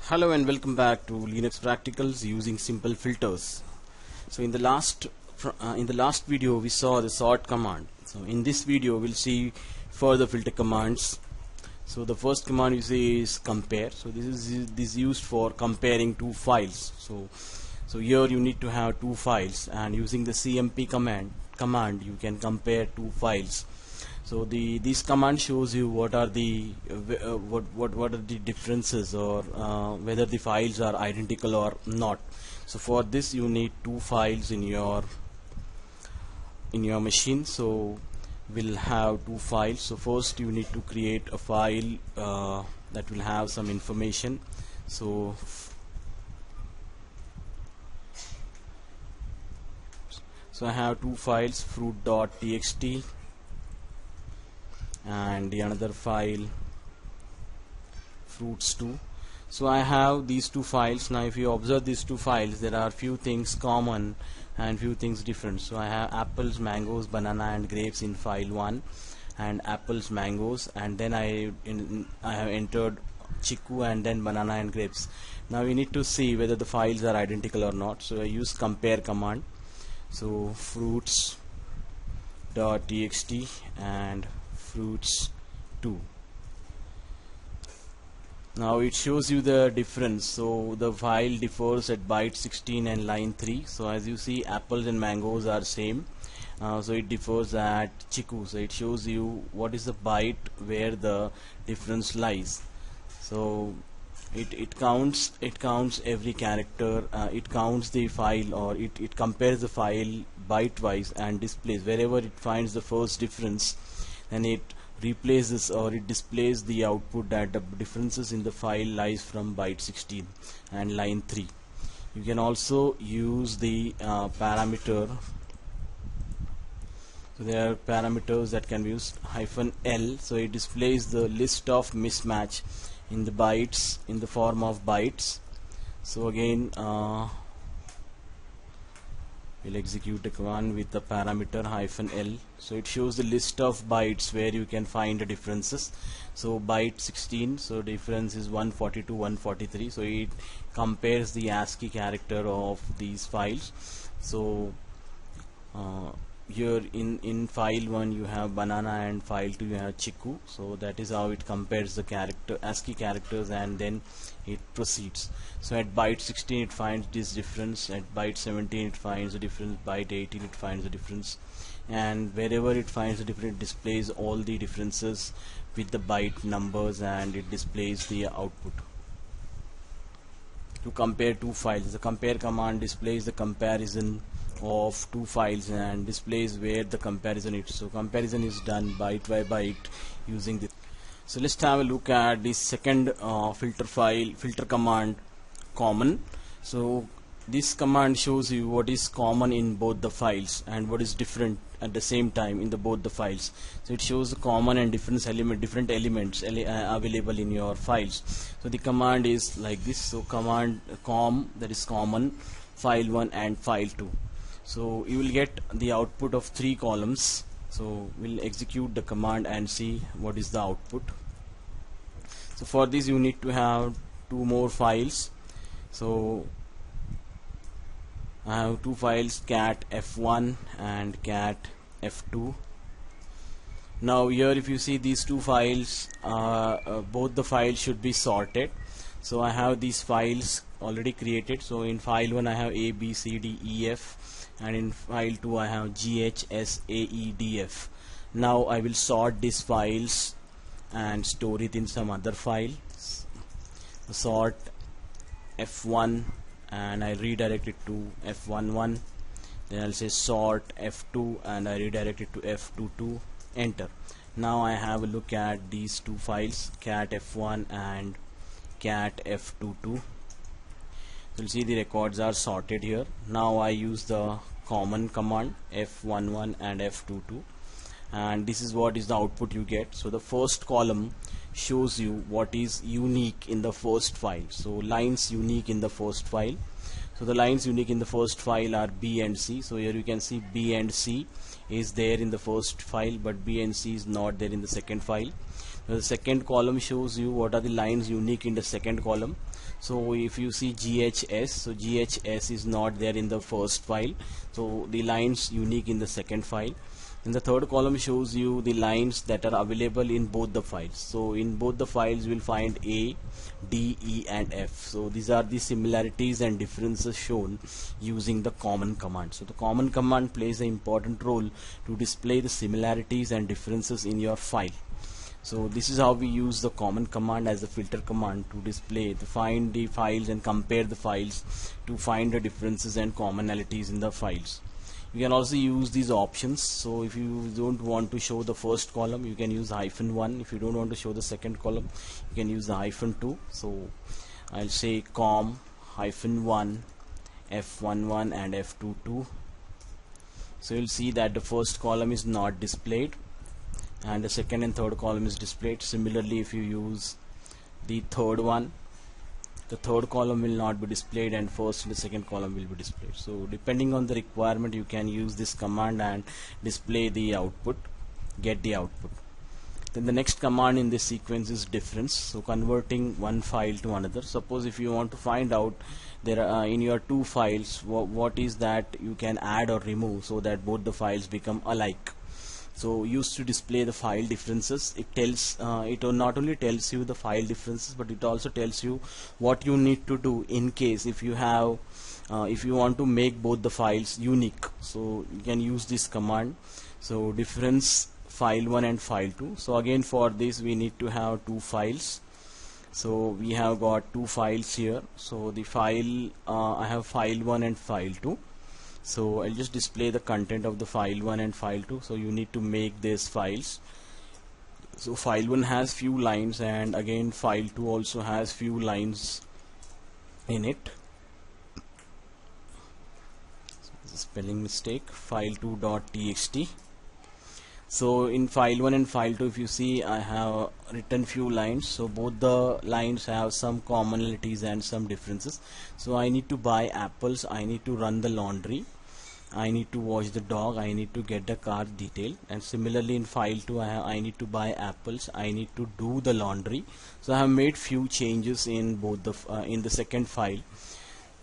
Hello and welcome back to Linux Practicals using simple filters. So in the last video we saw the sort command. So in this video we'll see further filter commands. So the first command you see is compare. So this is used for comparing two files. So here you need to have two files, and using the cmp command you can compare two files. So this command shows you what are the differences, or whether the files are identical or not. So for this you need two files in your machine. So we'll have two files. So first you need to create a file that will have some information. So I have two files, fruit.txt, and the another file fruits2. So I have these two files. Now if you observe these two files, there are few things common and few things different. So I have apples, mangoes, banana and grapes in file 1, and apples, mangoes, and then I have entered chiku and then banana and grapes. Now we need to see whether the files are identical or not. So I use compare command. So fruits.txt and fruits2. Now it shows you the difference. So the file differs at byte 16 and line 3. So as you see, apples and mangoes are same. So it differs at chiku. So it shows you what is the byte where the difference lies. So it counts every character. It counts the file, or it compares the file byte wise and displays wherever it finds the first difference, then it replaces or it displays the output that the differences in the file lies from byte 16 and line 3. You can also use the parameter. So there are parameters that can be used, -l. So it displays the list of mismatch in the bytes in the form of bytes. So again we'll execute the command with the parameter -l. So it shows the list of bytes where you can find the differences. So byte 16, so difference is 142, 143. So it compares the ASCII character of these files. So here in file 1 you have banana, and file 2 you have chiku. So that is how it compares the ASCII characters, and then it proceeds. So at byte 16 it finds this difference, at byte 17 it finds the difference, byte 18 it finds the difference, and wherever it finds the difference it displays all the differences with the byte numbers, and it displays the output. To compare two files, the compare command displays the comparison of two files and displays where the comparison is. So comparison is done byte by byte using this. So let's have a look at the second filter command, common. So this command shows you what is common in both the files and what is different at the same time in both the files. So it shows the common and different elements available in your files. So the command is like this. So command that is common, file 1 and file 2. So you will get the output of 3 columns. So we'll execute the command and see what is the output. So for this you need to have 2 more files. So I have 2 files, cat f1 and cat f2. Now here if you see these 2 files, both the files should be sorted. So I have these files already created. So in file 1 I have A, B, C, D, E, F, and in file 2 I have G, H, S, A, E, D, F. Now I will sort these files and store it in some other file. Sort F1 and I redirect it to F11. Then I'll say sort F2 and I redirect it to F22. Enter. Now I have a look at these 2 files, cat F1 and cat F22. You'll see the records are sorted here. Now I use the common command, F11 and F22, and this is what is the output you get. So the first column shows you what is unique in the first file. So lines unique in the first file. So the lines unique in the first file are B and C. So here you can see B and C is there in the first file, but B and C is not there in the second file. The second column shows you what are the lines unique in the second column. So if you see GHS, so GHS is not there in the first file, so the lines unique in the second file. And the third column shows you the lines that are available in both the files. So in both the files you will find A, D, E and F. So these are the similarities and differences shown using the common command. So the common command plays an important role to display the similarities and differences in your file. So this is how we use the common command as a filter command to display, to find the files and compare the files to find the differences and commonalities in the files. You can also use these options. So if you don't want to show the first column, you can use -1. If you don't want to show the second column, you can use the -2. So I'll say com -1 f11 and f22. So you'll see that the first column is not displayed and the second and third column is displayed. Similarly, if you use the third one, the third column will not be displayed and first and the second column will be displayed. So depending on the requirement, you can use this command and display the output, get the output. Then the next command in this sequence is difference. So converting one file to another. Suppose if you want to find out there are in your two files what is that you can add or remove so that both the files become alike. So used to display the file differences. It tells it not only tells you the file differences, but it also tells you what you need to do in case if you have if you want to make both the files unique. So you can use this command. So difference file1 and file2. So again, for this we need to have two files. So we have got two files here. So the file I have file1 and file2. So I'll just display the content of the file1 and file2. So you need to make these files. So file1 has few lines and again file2 also has few lines in it. So this is a spelling mistake, file2.txt. So in file1 and file2, if you see, I have written few lines. So both the lines have some commonalities and some differences. So I need to buy apples, I need to run the laundry, I need to wash the dog, I need to get the car detail. And similarly in file2, I need to buy apples, I need to do the laundry. So I have made few changes in both the in the second file,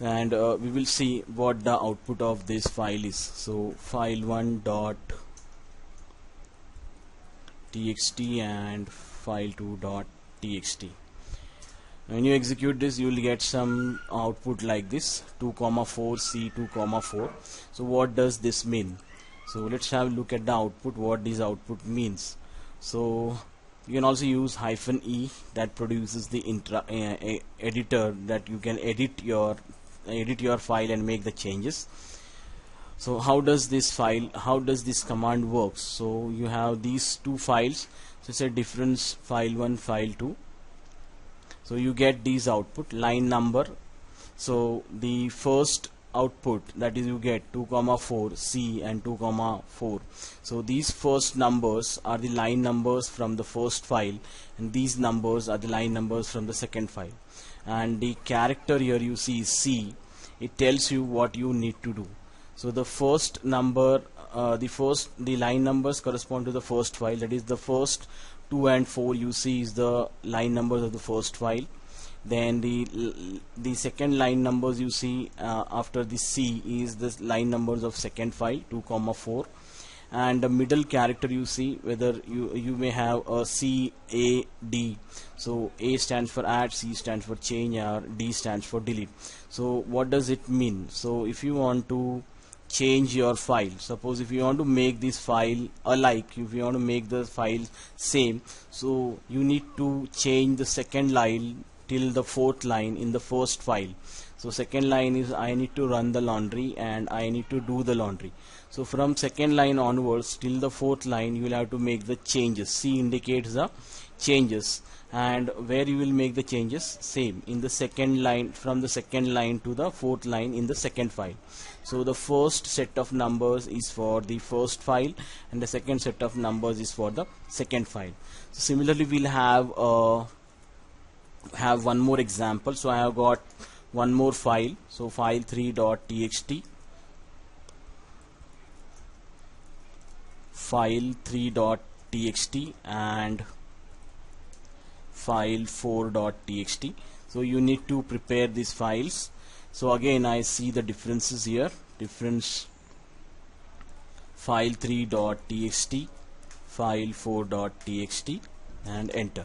and we will see what the output of this file is. So file1.txt and file2.txt. When you execute this, you will get some output like this, 2,4 C 2,4. So what does this mean? So let's have a look at the output, what this output means. So you can also use -e that produces the editor that you can edit your file and make the changes. So how does this command works? So you have these two files. So it's a difference file1 file2. So you get these output, line number. So the first output, that is you get 2,4 C and 2,4. So these first numbers are the line numbers from the first file, and these numbers are the line numbers from the second file. And the character here you see is C. It tells you what you need to do. So the first number, the line numbers correspond to the first file. That is the first 2 and 4 you see is the line numbers of the first file. Then the second line numbers you see after the C is the line numbers of second file, 2,4. And the middle character you see, whether you may have a C, A, D. So A stands for add, C stands for change, or D stands for delete. So what does it mean? So if you want to change your file, suppose if you want to make this file alike, if you want to make the file same, so you need to change the second line till the fourth line in the first file. So second line is I need to run the laundry and I need to do the laundry. So from second line onwards till the fourth line you will have to make the changes. C indicates the changes, and where you will make the changes, same in the second line, from the second line to the fourth line in the second file. So the first set of numbers is for the first file and the second set of numbers is for the second file. So similarly we'll have one more example. So I have got one more file, so file3.txt, file3.txt, and file4.txt. So you need to prepare these files. So again I see the differences here. Difference file3.txt, file4.txt, and enter.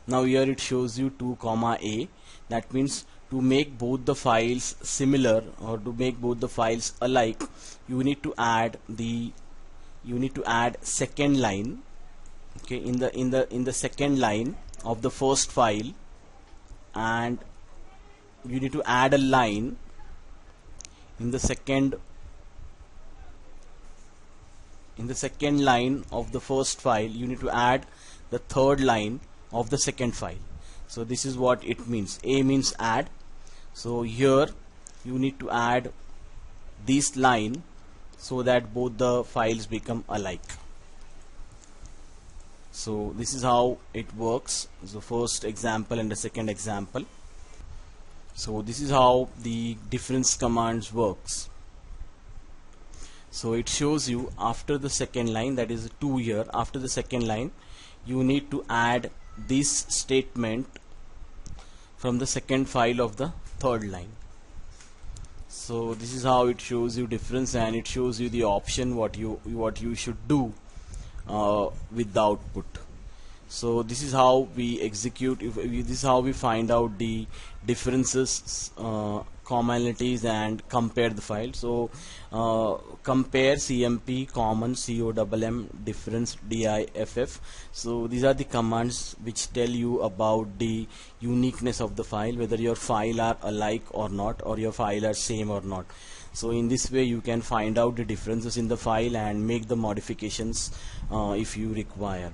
Now here it shows you 2 comma a. That means to make both the files similar, or to make both the files alike, you need to add second line. Okay, in the second line of the first file, and you need to add a line in the second line of the first file. You need to add the third line of the second file. So this is what it means. A means add. So here you need to add this line so that both the files become alike. So this is how it works. The first example and the second example. So this is how the difference commands works. So it shows you after the second line, that is 2 here, after the second line you need to add this statement from the second file of the third line. So this is how it shows you difference, and it shows you the option what you should do with the output. So this is how we execute, this is how we find out the differences, commonalities, and compare the file. So compare, CMP, common, COMM, difference, DIFF. So these are the commands which tell you about the uniqueness of the file, whether your file are alike or not, or your file are same or not. So in this way you can find out the differences in the file and make the modifications if you require.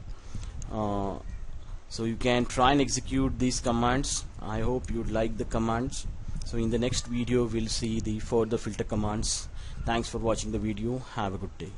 So you can try and execute these commands. I hope you'd like the commands. So in the next video we'll see the further filter commands. Thanks for watching the video. Have a good day.